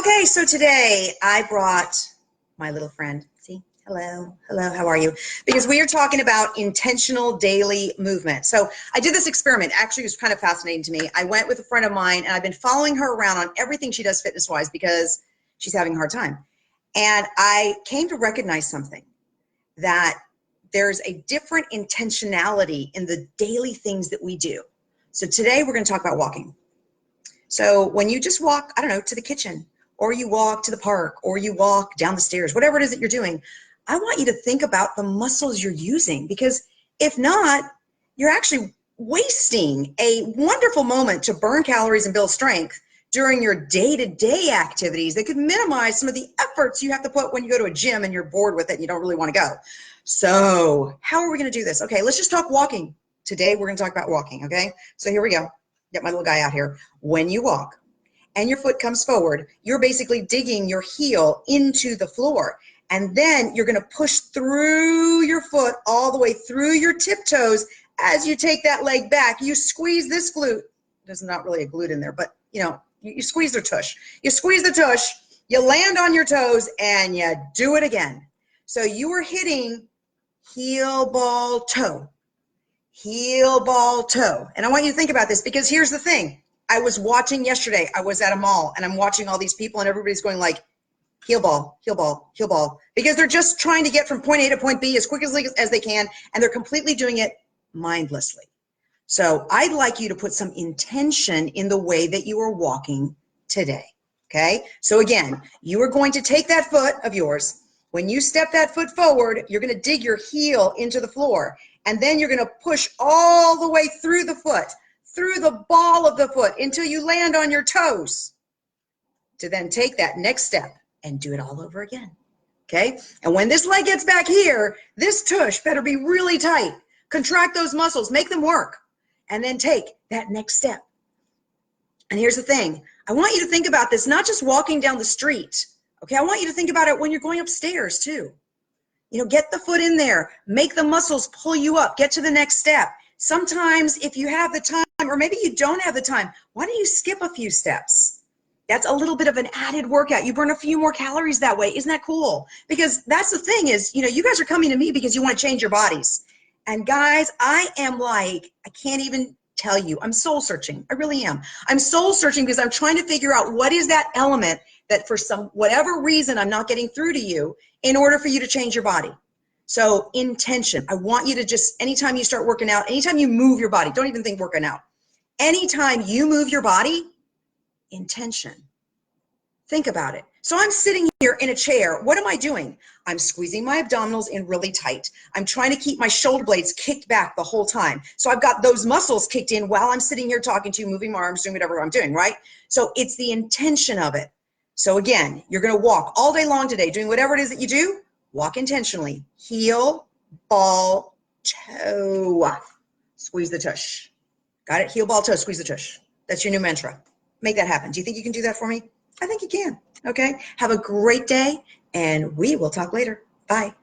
Okay, so today I brought my little friend. See, hello, how are you? Because we are talking about intentional daily movement. So I did this experiment. Actually, it was kind of fascinating to me. I went with a friend of mine, and I've been following her around on everything she does fitness-wise because she's having a hard time. And I came to recognize something, that there's a different intentionality in the daily things that we do. So today we're going to talk about walking. So when you just walk, I don't know, to the kitchen, or you walk to the park, or you walk down the stairs, whatever it is that you're doing, I want you to think about the muscles you're using, because if not, you're actually wasting a wonderful moment to burn calories and build strength during your day-to-day activities that could minimize some of the efforts you have to put when you go to a gym and you're bored with it and you don't really want to go. So how are we going to do this? Okay, let's just talk walking. Today we're going to talk about walking, okay? So here we go. Get my little guy out here. When you walk and your foot comes forward, you're basically digging your heel into the floor. And then you're going to push through your foot all the way through your tiptoes. As you take that leg back, you squeeze this glute. There's not really a glute in there, but you squeeze the tush. You squeeze the tush, you land on your toes, and you do it again. So you are hitting heel, ball, toe. Heel, ball, toe. And I want you to think about this, because here's the thing. I was watching yesterday, I was at a mall, and I'm watching all these people, and everybody's going like, heel ball, heel ball, heel ball, because they're just trying to get from point A to point B as quickly as they can, and they're completely doing it mindlessly. So I'd like you to put some intention in the way that you are walking today, okay? So again, you are going to take that foot of yours. When you step that foot forward, you're going to dig your heel into the floor, and then you're going to push all the way through the foot, through the ball of the foot, until you land on your toes, to then take that next step and do it all over again, okay? And when this leg gets back here, this tush better be really tight. Contract those muscles, make them work, and then take that next step. And here's the thing. I want you to think about this, not just walking down the street, okay? I want you to think about it when you're going upstairs too. Get the foot in there, make the muscles pull you up, get to the next step. Sometimes if you have the time, or maybe you don't have the time, why don't you skip a few steps? That's a little bit of an added workout. You burn a few more calories that way. Isn't that cool? Because that's the thing is, you guys are coming to me because you want to change your bodies. And guys, I am like, I can't even tell you, I'm soul searching. I really am. I'm soul searching because I'm trying to figure out what is that element that for whatever reason I'm not getting through to you in order for you to change your body. So intention. I want you to just, anytime you start working out, anytime you move your body, don't even think working out. Anytime you move your body, intention. Think about it. So I'm sitting here in a chair. What am I doing? I'm squeezing my abdominals in really tight. I'm trying to keep my shoulder blades kicked back the whole time. So I've got those muscles kicked in while I'm sitting here talking to you, moving my arms, doing whatever I'm doing, right? So it's the intention of it. So again, you're going to walk all day long today, doing whatever it is that you do. Walk intentionally. Heel, ball, toe. Squeeze the tush. Got it? Heel, ball, toe, squeeze the tush. That's your new mantra. Make that happen. Do you think you can do that for me? I think you can. Okay. Have a great day, and we will talk later. Bye.